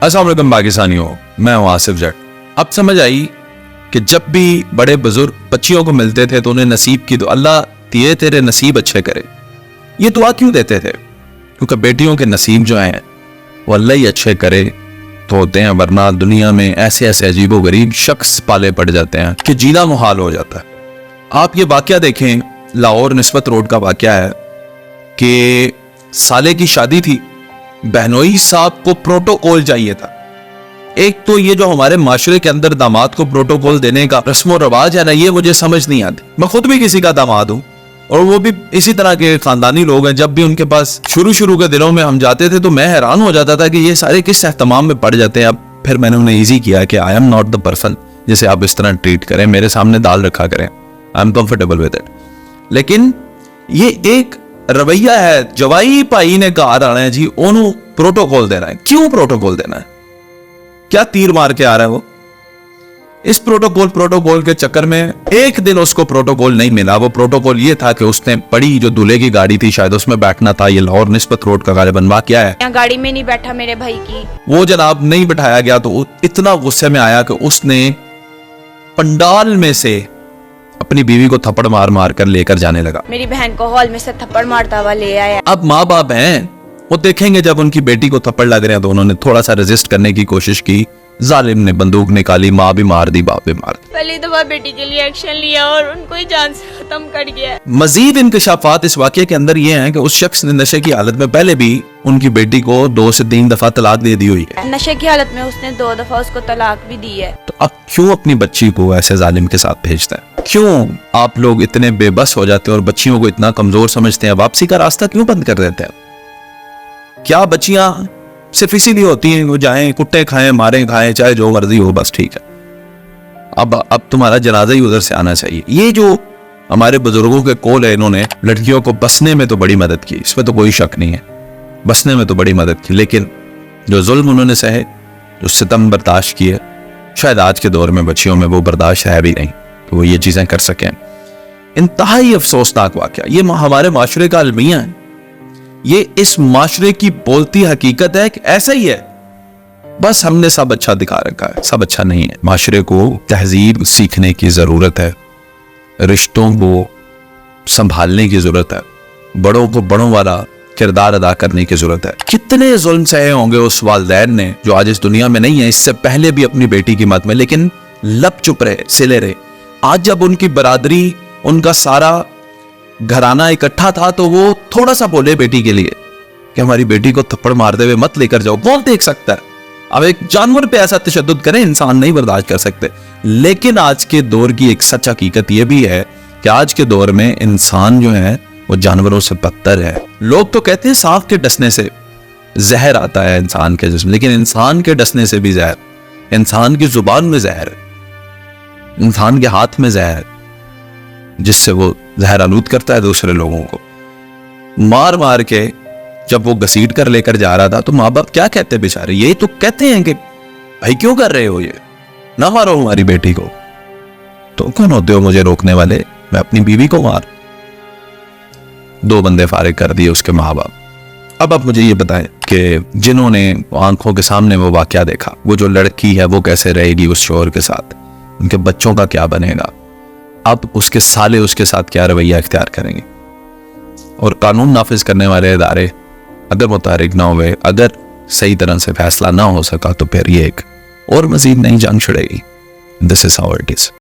अस्सलाम वालेकुम पाकिस्तानियों, मैं हूं आसिफ जट। अब समझ आई कि जब भी बड़े बुजुर्ग बच्चियों को मिलते थे तो उन्हें नसीब की दुआ, अल्लाह दिए तेरे नसीब अच्छे करे, ये दुआ क्यों देते थे? क्योंकि बेटियों के नसीब जो हैं वो अल्लाह ही अच्छे करे तो होते हैं, वरना दुनिया में ऐसे ऐसे अजीबो गरीब शख्स पाले पड़ जाते हैं कि जीना मुहाल हो जाता है। आप ये वाकया देखें, लाहौर निस्बत रोड का वाकया है कि साले की शादी थी, बहनोई साहब को प्रोटोकॉल चाहिए था। एक तो ये जो हमारे माशरे के अंदर दामाद को प्रोटोकॉल देने का रस्म और रवाज है ना, ये मुझे समझ नहीं आती। मैं खुद भी किसी का दामाद हूँ और वो भी इसी तरह के खानदानी लोग हैं। जब भी उनके पास शुरू के दिनों में हम जाते थे तो मैं हैरान हो जाता था कि ये सारे किस एहतमाम में पड़ जाते हैं। अब फिर मैंने उन्हें ईजी किया कि I am not the person जिसे आप इस तरह ट्रीट करें, मेरे सामने दाल रखा करें, I am comfortable with it. लेकिन ये एक रवैया है, जवाई भाई ने घर आना है जी, ओनू प्रोटोकॉल देना है। क्यों प्रोटोकॉल देना है? क्या तीर मार के आ रहा है वो? इस प्रोटोकॉल के चक्कर में एक दिन उसको प्रोटोकॉल नहीं मिला। वो प्रोटोकॉल ये था कि उसने बड़ी जो दूल्हे की गाड़ी थी शायद उसमें बैठना था। ये लाहौर निस्बत रोड का गालिबन वाकया है। यहाँ गाड़ी में नहीं बैठा मेरे भाई की, वो जनाब नहीं बिठाया गया तो इतना गुस्से में आया कि उसने पंडाल में से अपनी बीवी को थप्पड़ मार मार कर लेकर जाने लगा। मेरी बहन को हॉल में से थप्पड़ मारता हुआ ले आया। अब माँ बाप हैं, वो देखेंगे जब उनकी बेटी को थप्पड़ लग रहे हैं तो उन्होंने थोड़ा सा रेजिस्ट करने की कोशिश की, जालिम ने बंदूक निकाली, माँ भी मार दी, बाप भी मार दी। पहली दफा बेटी के लिए एक्शन लिया और उनको ही जान से खत्म कर गया। मजीद इंकशाफात इस वाकये के अंदर ये हैं कि उस शख्स ने नशे की हालत में पहले भी उनकी बेटी को 2 से 3 दफा तलाक दे दी हुई है। नशे की हालत में उसने 2 दफा उसको तलाक भी दी है। तो अब क्यों अपनी बच्ची को ऐसे जालिम के साथ भेजता है? क्यों आप लोग इतने बेबस हो जाते हैं और बच्चियों को इतना कमजोर समझते हैं? वापसी का रास्ता क्यों बंद कर देते हैं? क्या बच्चियां सिर्फ इसीलिए होती हैं वो जाएं कुट्टे खाएं, मारें खाएं, चाहे जो मर्जी हो, बस ठीक है। अब तुम्हारा जनाजा ही उधर से आना चाहिए। ये जो हमारे बुजुर्गों के कौल है, इन्होंने लड़कियों को बसने में तो बड़ी मदद की, इसमें तो कोई शक नहीं है, बसने में तो बड़ी मदद की, लेकिन जो जुल्म उन्होंने सहे, जो सितम बर्दाश्त किए, शायद आज के दौर में बच्चियों में वो बर्दाश्त है भी नहीं कि वो ये चीजें कर सकें। इंतहाई अफसोसनाक वाकया। ये हमारे माशरे का अलमिया है, ये इस माशरे की बोलती हकीकत है कि ऐसा ही है, बस हमने सब अच्छा दिखा रखा है। सब अच्छा नहीं है। माशरे को तहजीब सीखने की जरूरत है, रिश्तों को संभालने की जरूरत है, बड़ों को बड़ों वाला किरदार अदा करने की जरूरत है। कितने जुल्म सहे होंगे उस वालिदैन ने जो आज इस दुनिया में नहीं है, इससे पहले भी अपनी बेटी की मत में, लेकिन लब चुप रहे, सिले रहे। आज जब उनकी बरादरी, उनका सारा घराना इकट्ठा था तो वो थोड़ा सा बोले बेटी के लिए कि हमारी बेटी को थप्पड़ मारते हुए मत लेकर जाओ। कौन देख सकता है? अब एक जानवर पे ऐसा तशद्दुद करें, इंसान नहीं बर्दाश्त कर सकते। लेकिन आज के दौर की एक सच हकीकत यह भी है कि आज के दौर में इंसान जो है वो जानवरों से बदतर है। लोग तो कहते हैं सांप के डसने से जहर आता है इंसान के जिस्म, लेकिन इंसान के डसने से भी जहर, इंसान की जुबान में जहर, इंसान के हाथ में जहर, जिससे वो जहर आलूद करता है दूसरे लोगों को। मार मार के जब वो घसीट कर लेकर जा रहा था तो माँ बाप क्या कहते बेचारे? यही तो कहते हैं कि भाई क्यों कर रहे हो, ये ना मारो हमारी बेटी को। तो कौन होते हो मुझे रोकने वाले? मैं अपनी बीवी को मार। 2 बंदे फारिग कर दिए उसके माँ बाप। अब आप मुझे ये बताएं कि जिन्होंने आंखों के सामने वो वाकया देखा, वो जो लड़की है वो कैसे रहेगी उस शोहर के साथ, उनके बच्चों का क्या बनेगा? अब उसके साले उसके साथ क्या रवैया इख्तियार करेंगे? और कानून नाफिज करने वाले इदारे अगर मुतारिक ना हुए, अगर सही तरह से फैसला ना हो सका, तो फिर ये एक और मजीद नई जंग छिड़ेगी। This is how it is.